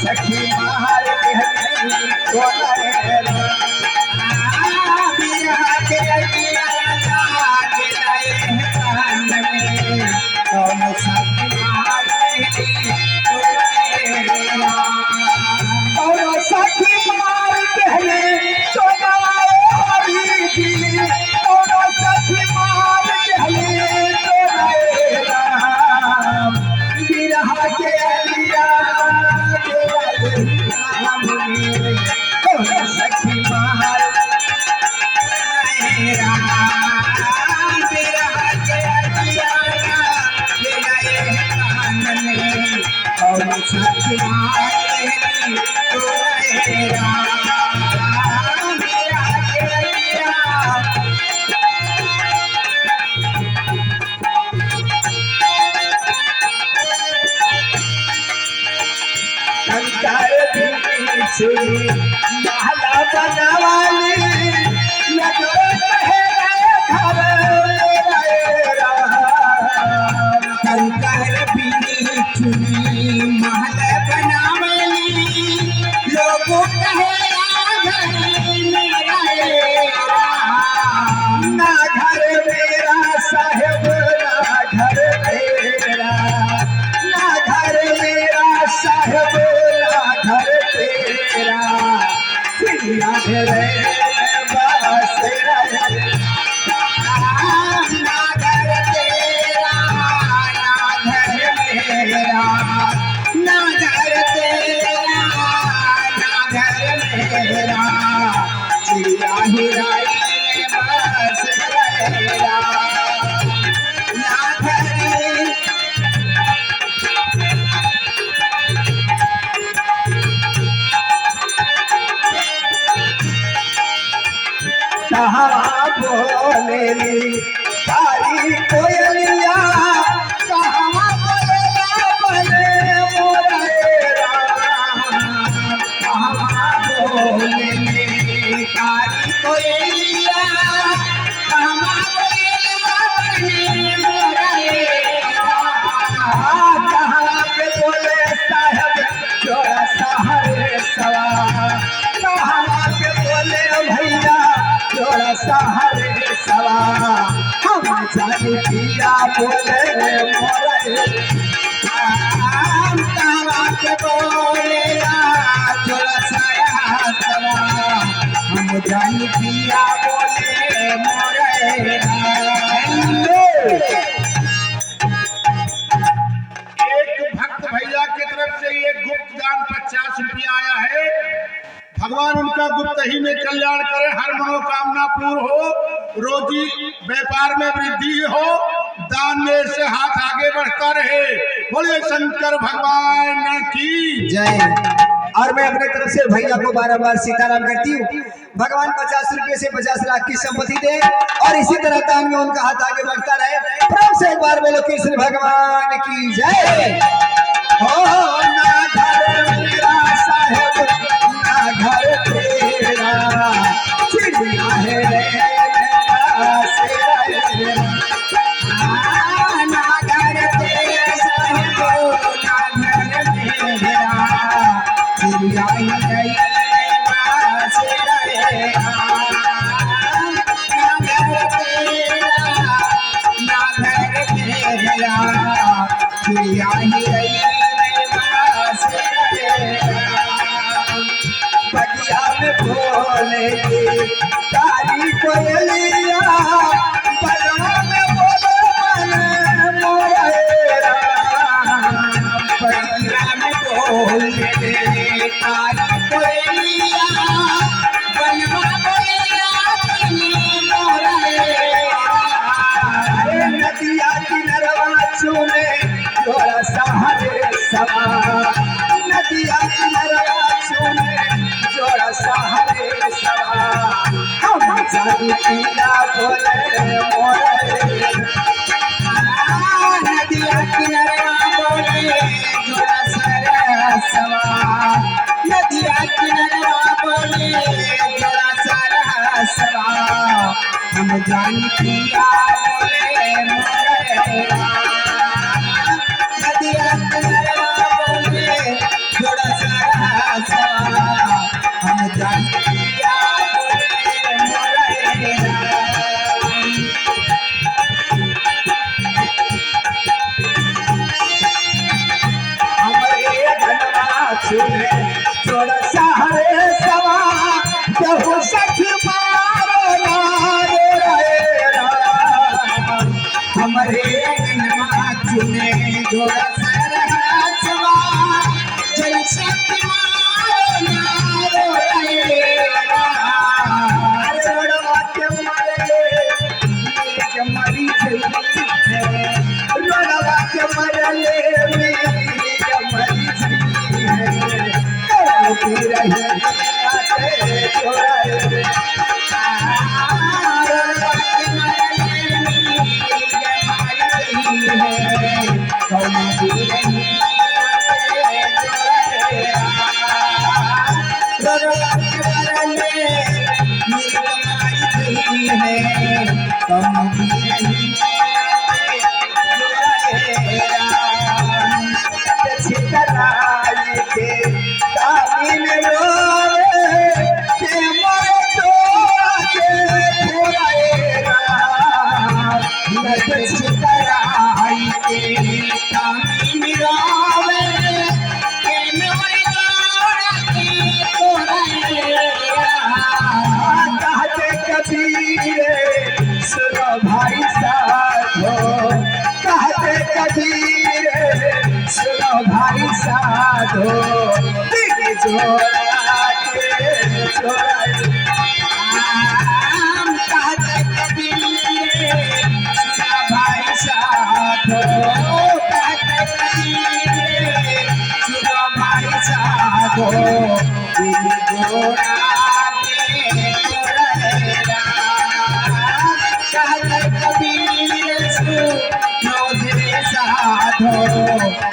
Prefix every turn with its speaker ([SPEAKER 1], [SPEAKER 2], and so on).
[SPEAKER 1] सखी मार माला बनवाली कंकर चुनी महल बनावली लोगों ना घर मेरा साहेब ना घर मेरा ना घर मेरा साहेब ना घर तेरा चिड़िया रे बस कहाँ बोलेली तारी कोयलिया कहाँ बोलेला बने मोरेरा कहाँ बोलेली तारी कोयलिया कहाँ बोलेला बने मोरेरा कहाँ पे बोले साहब जोड़ा सहरे सवा कहाँ पे बोले भैया जोड़ा सहरे सवा हम जानी पिया बोले मोरे तारा के बोले जोड़ा सहरा सवा हम जानी पिया बोले मोरे।
[SPEAKER 2] एक भक्त भैया की तरफ से ये गुप्त दान 50 रुपया आया है। भगवान उनका गुप्त ही में कल्याण करे, हर मनोकामना पूर्ण हो, रोजी व्यापार में वृद्धि हो, दान में से हाथ आगे बढ़ता रहे। बोले शंकर भगवान की
[SPEAKER 1] जय। और मैं अपने तरफ से भैया को बार-बार सीताराम करती हूँ। भगवान 50 रुपये से 50 लाख की संपत्ति दे और इसी तरह दान में उनका हाथ आगे बढ़ता रहे। प्रेम से एक बार बोलो कृष्ण भगवान की जय। हो ना घर मेरा साहेब ना घर तेरा चिड़िया है रे ना घर तेरा साहेब ना घर मेरा चिड़िया है बोले तारी कोयलिया बलवा में बोले मन मोरेरा बलिया में बोले तारी कोयलिया बलवा बोले मोरेरा नदिया किनारवा चूमे थोड़ा सहरे सवा नदिया किनारवा चूमे जोड़ा सहरे सवा हम जानी पिया बोले मोरे नदिया किनारा बोले जोड़ा सहरे सवा नदिया किनारा बोले जोड़ा सहरे सवा हम जानी पिया बोले भाई साधो कहते कबीर सुनो भाई साधो दिल जोड़ा के छोड़ा कहते कबीर सुनो भाई साधो कहते कबीर सुनो भाई साधो दिल जोड़ा के छोड़ा कबीर सुनो साधो